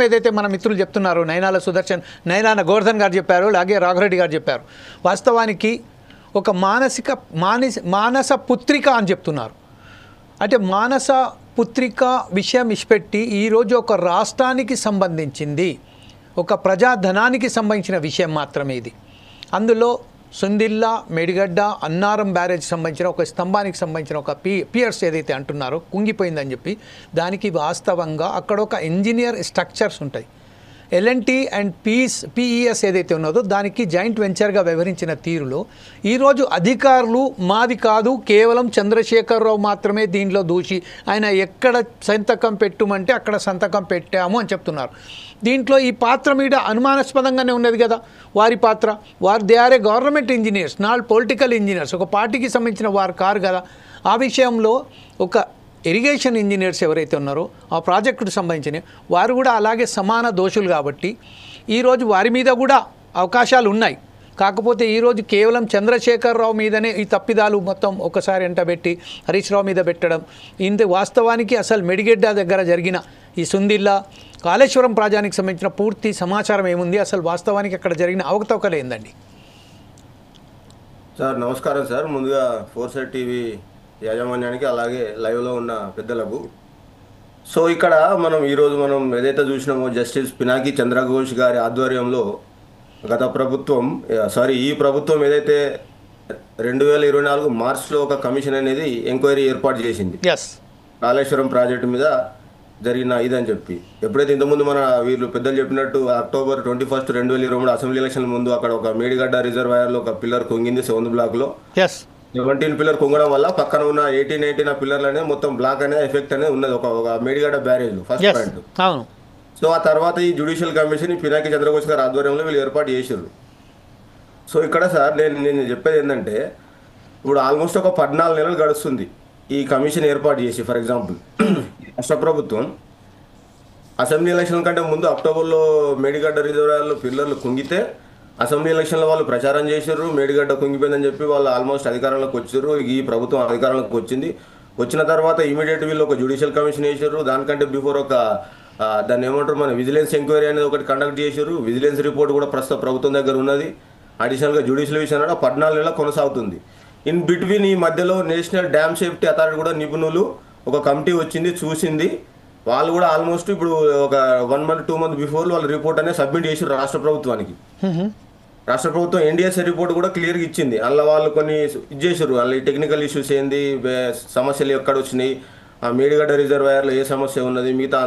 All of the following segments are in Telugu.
ఏదైతే మన మిత్రులు చెప్తున్నారు, నయనాల సుదర్శన్, నయనాల గోవర్ధన్ గారు చెప్పారు, అలాగే రాఘరెడ్డి గారు చెప్పారు. వాస్తవానికి ఒక మానస పుత్రిక అని చెప్తున్నారు. అంటే మానస పుత్రిక విషయం ఇష్పెట్టి ఈరోజు ఒక రాష్ట్రానికి సంబంధించింది, ఒక ప్రజాధనానికి సంబంధించిన విషయం మాత్రమే ఇది. అందులో సుందిల్లా, మేడిగడ్డ, అన్నారం బ్యారేజ్ సంబంధించిన ఒక స్తంభానికి సంబంధించిన ఒక పియర్స్ ఏదైతే అంటున్నారో కుంగిపోయిందని చెప్పి, దానికి వాస్తవంగా అక్కడ ఒక ఇంజనీర్ స్ట్రక్చర్స్ ఉంటాయి. ఎల్ఎన్టీ అండ్ పిఈఎస్ ఏదైతే ఉన్నదో దానికి జాయింట్ వెంచర్గా వ్యవహరించిన తీరులో ఈరోజు అధికారులు మాది కాదు, కేవలం చంద్రశేఖరరావు మాత్రమే దీంట్లో దూషి, ఆయన ఎక్కడ సంతకం పెట్టుమంటే అక్కడ సంతకం పెట్టాము అని చెప్తున్నారు. దీంట్లో ఈ పాత్ర మీద అనుమానాస్పదంగానే ఉన్నది కదా వారి పాత్ర. They are a government engineers, not political engineers. ఒక పార్టీకి సంబంధించిన వారు కారు కదా. ఆ విషయంలో ఒక ఇరిగేషన్ ఇంజనీర్స్ ఎవరైతే ఉన్నారో ఆ ప్రాజెక్టుకు సంబంధించిన వారు కూడా అలాగే సమాన దోషులు కాబట్టి ఈరోజు వారి మీద కూడా అవకాశాలు ఉన్నాయి. కాకపోతే ఈరోజు కేవలం చంద్రశేఖరరావు మీదనే ఈ తప్పిదాలు మొత్తం ఒకసారి ఎంటబెట్టి హరీష్ రావు మీద పెట్టడం. వాస్తవానికి అసలు మెడిగెడ్డ దగ్గర జరిగిన ఈ సుందిల్లా, కాళేశ్వరం ప్రాజెక్టుకి సంబంధించిన పూర్తి సమాచారం ఏముంది, అసలు వాస్తవానికి అక్కడ జరిగిన అవకతవకలు ఏందండి? సార్ నమస్కారం సార్. ముందుగా ఫోర్సైట్ టీవీ యాజమాన్యానికి అలాగే లైవ్లో ఉన్న పెద్దలకు. సో ఇక్కడ ఈరోజు మనం ఏదైతే చూసినామో జస్టిస్ పినాకి చంద్రఘోష్ గారి ఆధ్వర్యంలో ఈ ప్రభుత్వం ఏదైతే 2024 మార్చ్లో ఒక కమిషన్ అనేది ఎంక్వైరీ ఏర్పాటు చేసింది కాళేశ్వరం ప్రాజెక్టు మీద జరిగిన ఇదని చెప్పి. ఎప్పుడైతే ఇంతకుముందు వీళ్ళు పెద్దలు చెప్పినట్టు October 21, 2023 అసెంబ్లీ ఎలక్షన్ ముందు అక్కడ ఒక మేడిగడ్డ రిజర్వాయర్లో ఒక పిల్లర్ కుంగింది 7th బ్లాక్లో. 17 పిల్లర్ కుంగడం వల్ల పక్కన ఉన్న 18, 19 పిల్లర్లు అనేది మొత్తం బ్లాక్ అనేది ఎఫెక్ట్ అనేది ఉన్నది ఒక Medigadda barrage first point. So ఆ తర్వాత ఈ జ్యుడిషియల్ కమిషన్ పినాకి చంద్రఘోష్ గారి ఆధ్వర్యంలో వీళ్ళు ఏర్పాటు చేశారు. సో ఇక్కడ సార్ నేను చెప్పేది ఏంటంటే, ఇప్పుడు ఆల్మోస్ట్ ఒక 14 నెలలు గడుస్తుంది ఈ కమిషన్ ఏర్పాటు చేసి. ఫర్ ఎగ్జాంపుల్ రాష్ట్ర ప్రభుత్వం అసెంబ్లీ ఎలక్షన్ కంటే ముందు అక్టోబర్లో మేడిగడ్డ రిజర్వాయర్లో పిల్లర్లు కుంగితే అసెంబ్లీ ఎలక్షన్లో వాళ్ళు ప్రచారం చేశారు, మేడిగడ్డ కుంగిపోయిందని చెప్పి వాళ్ళు ఆల్మోస్ట్ అధికారంలోకి వచ్చారు. ఈ ప్రభుత్వం అధికారంలోకి వచ్చిన తర్వాత ఇమీడియట్ వీళ్ళు ఒక జ్యుడిషియల్ కమిషన్ వేసారు. దానికంటే బిఫోర్ దాన్ని ఏమంటారు విజిలెన్స్ ఎంక్వైరీ అనేది ఒకటి కండక్ట్ చేశారు. విజిలెన్స్ రిపోర్ట్ కూడా ప్రస్తుత ప్రభుత్వం దగ్గర ఉన్నది. అడిషనల్గా జ్యుడిషియల్ విషయం 14 నెలలు కొనసాగుతుంది. ఇన్ బిట్వీన్ ఈ మధ్యలో నేషనల్ డ్యామ్ సేఫ్టీ అథారిటీ కూడా నిపుణులు ఒక కమిటీ వచ్చింది, చూసింది. వాళ్ళు కూడా ఆల్మోస్ట్ ఇప్పుడు ఒక 1 month 2 months బిఫోర్ వాళ్ళు రిపోర్ట్ అనేది సబ్మిట్ చేసారు రాష్ట్ర ప్రభుత్వానికి. రాష్ట్ర ప్రభుత్వం ఎన్డీఎస్ఏ రిపోర్ట్ కూడా క్లియర్గా ఇచ్చింది. అందులో వాళ్ళు కొన్ని చేశారు, అందులో టెక్నికల్ ఇష్యూస్ ఏంది, సమస్యలు ఎక్కడ వచ్చినాయి, ఆ మేడిగడ్డ రిజర్వాయర్లో ఏ సమస్య ఉన్నది, మిగతా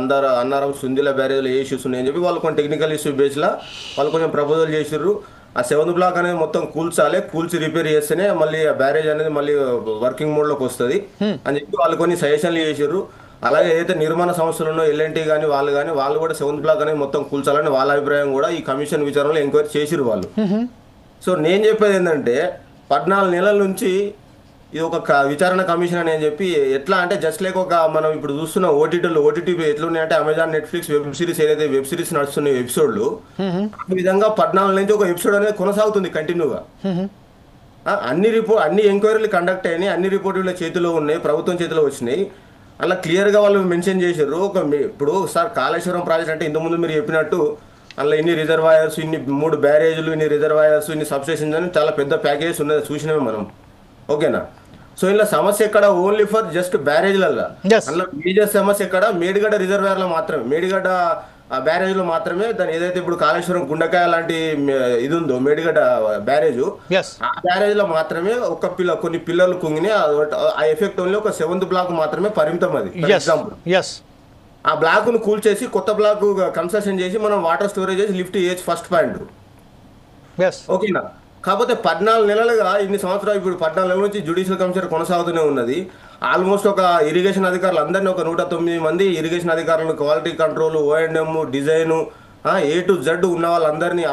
అన్నారం సుందిల్లా బ్యారేజ్లో ఏ ఇష్యూస్ ఉన్నాయని చెప్పి వాళ్ళు కొన్ని టెక్నికల్ ఇష్యూ బేస్లో వాళ్ళు కొంచెం ప్రపోజల్ చేసారు. ఆ 7th బ్లాక్ అనేది మొత్తం కూల్చి రిపేర్ చేస్తేనే మళ్ళీ ఆ బ్యారేజ్ అనేది మళ్ళీ వర్కింగ్ మోడ్లోకి వస్తుంది అని చెప్పి వాళ్ళు కొన్ని సజెషన్లు చేశారు. అలాగే ఏదైతే నిర్మాణ సంస్థలు ఉన్నో ఎల్ఎన్టీ కానీ వాళ్ళు కూడా 7th బ్లాక్ అనేది మొత్తం కూల్చాలని వాళ్ళ అభిప్రాయం కూడా ఈ కమిషన్ విచారణలో ఎంక్వైరీ చేసిరు వాళ్ళు. సో నేను చెప్పేది ఏంటంటే 14 నెలల నుంచి ఇది ఒక విచారణ కమిషన్ అని చెప్పి ఎట్లా అంటే జస్ట్ లైక్ మనం ఇప్పుడు చూస్తున్న ఓటీటీ ఎట్లున్నాయంటే అమెజాన్, నెట్ఫ్లిక్స్ వెబ్ సిరీస్ ఏదైతే వెబ్ సిరీస్ నడుస్తున్నాయి ఎపిసోడ్లు, ఈ విధంగా 14 నుంచి ఒక ఎపిసోడ్ అనేది కొనసాగుతుంది కంటిన్యూగా. అన్ని ఎంక్వైరీలు కండక్ట్ అయినాయి, అన్ని రిపోర్టుల చేతిలో ఉన్నాయి, ప్రభుత్వం చేతిలో వచ్చినాయి. అలా క్లియర్గా వాళ్ళు మెన్షన్ చేశారు. ఇప్పుడు సార్ కాళేశ్వరం ప్రాజెక్ట్ అంటే ఇంతకుముందు మీరు చెప్పినట్టు అలా ఇన్ని రిజర్వాయర్స్, ఇన్ని 3 బ్యారేజ్లు, ఇన్ని రిజర్వాయర్స్, ఇన్ని సబ్స్టేషన్స్ అని చాలా పెద్ద ప్యాకేజెస్ ఉన్నది, చూసినామే మనం. ఓకేనా? సో ఇలా సమస్య ఎక్కడ ఓన్లీ ఫర్ జస్ట్ బ్యారేజ్లలో, అలా మేజర్ సమస్య ఎక్కడ మేడిగడ్డ రిజర్వాయర్లో మాత్రమే, మేడిగడ్డ బ్యారేజ్లో మాత్రమే. దాని ఏదైతే ఇప్పుడు కాళేశ్వరం గుండకాయ లాంటి ఇది ఉందో మేడిగడ్డ బ్యారేజ్, ఆ బ్యారేజ్లో మాత్రమే కొన్ని పిల్లర్లు కుంగినాయి. ఆ ఎఫెక్ట్ ఓన్లీ ఒక 7th బ్లాక్ మాత్రమే పరిమితం. అది ఫర్ ఎగ్జాంపుల్ ఆ బ్లాక్ను కూల్చేసి కొత్త బ్లాక్ కన్స్ట్రక్షన్ చేసి మనం వాటర్ స్టోరేజ్ చేసి లిఫ్ట్ చేయొచ్చు, ఫస్ట్ పాయింట్. ఓకేనా? కాకపోతే 14 నెలలుగా ఇన్ని సంవత్సరాలు, ఇప్పుడు 14 నెలల నుంచి జ్యుడిషియల్ కమిషన్ కొనసాగుతూనే ఉన్నది. ఆల్మోస్ట్ ఒక ఇరిగేషన్ అధికారులు అందరినీ ఒక 109 మంది ఇరిగేషన్ అధికారులను, quality control, O&M, design, A to Z ఉన్న వాళ్ళందరినీ,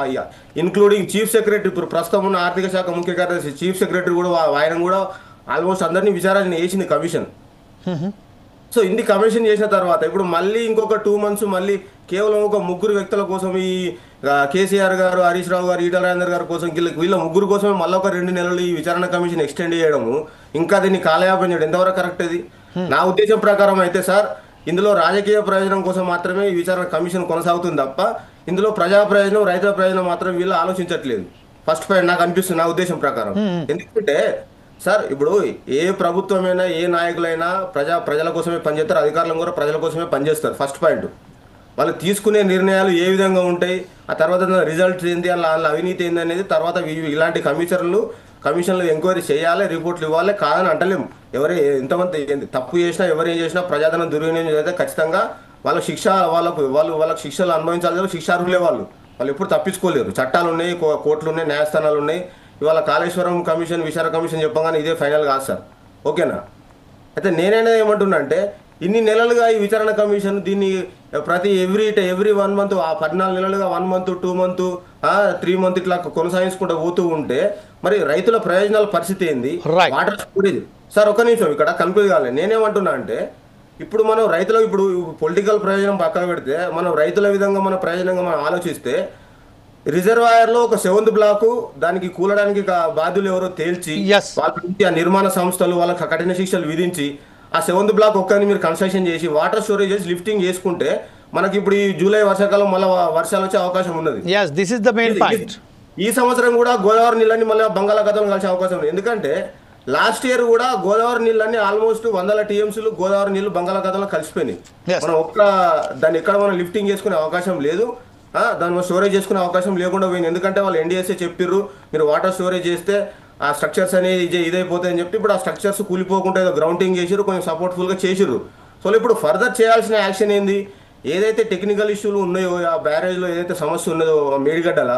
ఇన్క్లూడింగ్ చీఫ్ సెక్రటరీ, ఇప్పుడు ప్రస్తుతం ఉన్న ఆర్థిక శాఖ ముఖ్య కార్యదర్శి చీఫ్ సెక్రటరీ కూడా, ఆయన కూడా ఆల్మోస్ట్ అందరినీ విచారణ చేసింది కమిషన్. సో ఇన్ని కమిషన్ చేసిన తర్వాత ఇప్పుడు మళ్ళీ ఇంకొక 2 months మళ్ళీ కేవలం ఒక 3 వ్యక్తుల కోసం, ఈ కేసీఆర్ గారు, హరీష్ రావు గారు, ఈటల రాజేందర్ గారి కోసం, వీళ్ళ 3 కోసమే మళ్ళీ ఒక 2 నెలలు ఈ విచారణ కమిషన్ ఎక్స్టెండ్ చేయడము, ఇంకా దీన్ని కాలయాపన చేయడం ఎంతవరకు కరెక్ట్? అది నా ఉద్దేశం ప్రకారం అయితే సార్ ఇందులో రాజకీయ ప్రయోజనం కోసం మాత్రమే ఈ విచారణ కమిషన్ కొనసాగుతుంది తప్ప ఇందులో ప్రజా ప్రయోజనం రైతుల ప్రయోజనం మాత్రం వీళ్ళు ఆలోచించట్లేదు. ఫస్ట్ పాయింట్ నాకు అనిపిస్తుంది, నా ఉద్దేశం ప్రకారం. ఎందుకంటే సార్ ఇప్పుడు ఏ ప్రభుత్వమైనా ఏ నాయకులైనా ప్రజల కోసమే పనిచేస్తారు, అధికారులు కూడా ప్రజల కోసమే పనిచేస్తారు. First point. వాళ్ళు తీసుకునే నిర్ణయాలు ఏ విధంగా ఉంటాయి, ఆ తర్వాత రిజల్ట్స్ ఏంటి, వాళ్ళ అవినీతి ఏంది అనేది తర్వాత ఇలాంటి కమిషన్లు ఎంక్వైరీ చేయాలి, రిపోర్ట్లు ఇవ్వాలి, కాదని అంటలేము. ఎంతమంది తప్పు చేసినా ఎవరు ఏం చేసినా ప్రజాధనం దుర్వినియోగం చేస్తే ఖచ్చితంగా వాళ్ళకి శిక్షలు అనుభవించాలి. శిక్షార్హులే వాళ్ళు ఎప్పుడు తప్పించుకోలేరు. చట్టాలు ఉన్నాయి, కోర్టులు ఉన్నాయి, న్యాయస్థానాలు ఉన్నాయి. ఇవాళ కాళేశ్వరం కమిషన్, విచారణ కమిషన్ చెప్పగానే ఇదే ఫైనల్ కాదు సార్, ఓకేనా? అయితే నేనైనా ఏమంటున్నా అంటే ఇన్ని నెలలుగా ఈ విచారణ కమిషన్ దీన్ని ప్రతి ఎవ్రీ 1 మంత్, ఆ 14 నెలలుగా 1 మంత్ 2 మంత్ 3 మంత్ ఇట్లా కొనసాగించుకుంటూ పోతూ ఉంటే మరి రైతుల ప్రయోజనాల పరిస్థితి ఏంది? వాటర్ స్టోరేజ్ సార్, ఒక నిమిషం ఇక్కడ కన్క్లూడ్ కావాలి. నేనేమంటున్నా అంటే ఇప్పుడు మనం రైతులకు ఇప్పుడు పొలిటికల్ ప్రయోజనం పక్కన పెడితే మనం రైతుల విధంగా మన ప్రయోజనంగా మనం ఆలోచిస్తే రిజర్వాయర్లో ఒక 7th బ్లాకు దానికి కూలడానికి బాధ్యులు ఎవరో తేల్చి వాళ్ళ నుంచి ఆ నిర్మాణ సంస్థలు వాళ్ళకి కఠిన శిక్షలు విధించి ఆ 7th బ్లాక్ ఒక్కని మీరు కన్స్ట్రక్షన్ చేసి వాటర్ స్టోరేజ్ చేసి లిఫ్టింగ్ చేసుకుంటే మనకి ఇప్పుడు ఈ జూలై వర్షాకాలం మళ్ళీ వర్షాలు వచ్చే అవకాశం ఉన్నది. ఈ సంవత్సరం కూడా గోదావరి నీళ్ళని మళ్ళీ బంగాళాఖాతంలో కలిసే అవకాశం ఉంది. ఎందుకంటే లాస్ట్ ఇయర్ కూడా గోదావరి నీళ్ళని ఆల్మోస్ట్ 100 TMCలు గోదావరి నీళ్లు బంగాళాఖాతంలో కలిసిపోయినాయి. మనం దాన్ని ఎక్కడ మనం లిఫ్టింగ్ చేసుకునే అవకాశం లేదు, దాన్ని స్టోరేజ్ చేసుకునే అవకాశం లేకుండా పోయింది. ఎందుకంటే వాళ్ళు NDSA చెప్పిర్రు మీరు వాటర్ స్టోరేజ్ చేస్తే ఆ స్ట్రక్చర్స్ అనేది ఇదైపోతాయని చెప్పి ఇప్పుడు ఆ స్ట్రక్చర్స్ కూలిపోకుండా ఏదో గ్రౌండింగ్ చేసిర్రు, కొంచెం సపోర్ట్ఫుల్గా చేసిర్రు. సో ఇప్పుడు ఫర్దర్ చేయాల్సిన యాక్షన్ ఏంది? ఏదైతే టెక్నికల్ ఇష్యూలు ఉన్నాయో ఆ బ్యారేజ్లో ఏదైతే సమస్య ఉన్నదో మేడిగడ్డల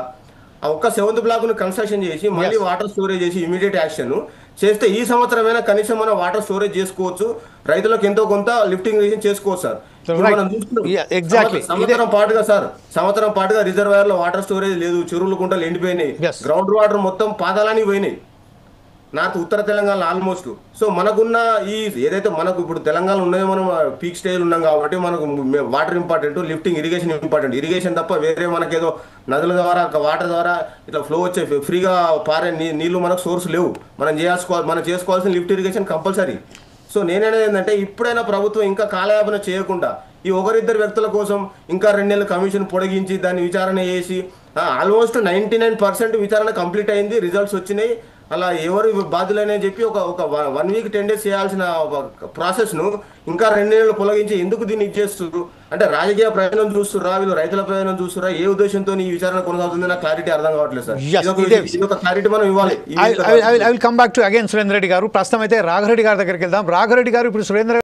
ఆ ఒక్క 7th బ్లాక్ను కన్స్ట్రక్షన్ చేసి మళ్ళీ వాటర్ స్టోరేజ్ చేసి ఇమీడియట్ యాక్షన్ చేస్తే ఈ సంవత్సరమైనా కనీసం మనం వాటర్ స్టోరేజ్ చేసుకోవచ్చు, రైతులకు ఎంతో కొంత లిఫ్టింగ్ చేసుకోవచ్చు సార్. సంవత్సరం పాటుగా రిజర్వాయర్ లో వాటర్ స్టోరేజ్ లేదు, చెరువులు కుంటలు ఎండిపోయినాయి, గ్రౌండ్ వాటర్ మొత్తం పాదాలని పోయినాయి ఉత్తర తెలంగాణ ఆల్మోస్ట్. సో మనకున్న ఈ ఏదైతే మనకు ఇప్పుడు తెలంగాణ ఉన్నాయో మనం పీక్ స్టేజ్ ఉన్నాం కాబట్టి మనకు water important, lifting irrigation important. Irrigation తప్ప వేరే మనకేదో నదుల ద్వారా వాటర్ ద్వారా ఇట్లా ఫ్లో వచ్చే ఫ్రీగా పారే నీళ్లు మనకు సోర్స్ లేవు. మనం చేసుకోవాల్సిన లిఫ్ట్ ఇరిగేషన్ కంపల్సరీ. సో నేననేది ఏంటంటే ఇప్పుడైనా ప్రభుత్వం ఇంకా కాలయాపన చేయకుండా ఈ ఒకరిద్దరు వ్యక్తుల కోసం ఇంకా 2 నెలల కమిషన్ పొడిగించి దాన్ని విచారణ చేసి ఆల్మోస్ట్ 99% విచారణ కంప్లీట్ అయింది, రిజల్ట్స్ వచ్చినాయి. అలా ఎవరు బాధ్యులనే చెప్పి ఒక 1 వీక్ 10 డేస్ చేయాల్సిన ప్రాసెస్ను ఇంకా 2 నెలలు పొలగించి ఎందుకు దీన్ని ఇచ్చేస్తున్నారు? అంటే రాజకీయ ప్రయోజనం చూస్తురా, వీళ్ళు రైతుల ప్రయోజనం చూస్తురా, ఏ ఉద్దేశంతో ఈ విచారణ కొనసాగుతుంది నాకు క్లారిటీ అర్థం కావట్లేదు సార్. ఇది ఒక క్లారిటీ మనం ఇవ్వాలి. I will come back to again Surender Reddy గారు. ప్రస్తుతం అయితే రాఘరెడ్డి గారి దగ్గరికి వెళ్దాం. రాఘరెడ్డి గారు, ఇప్పుడు సురేందర్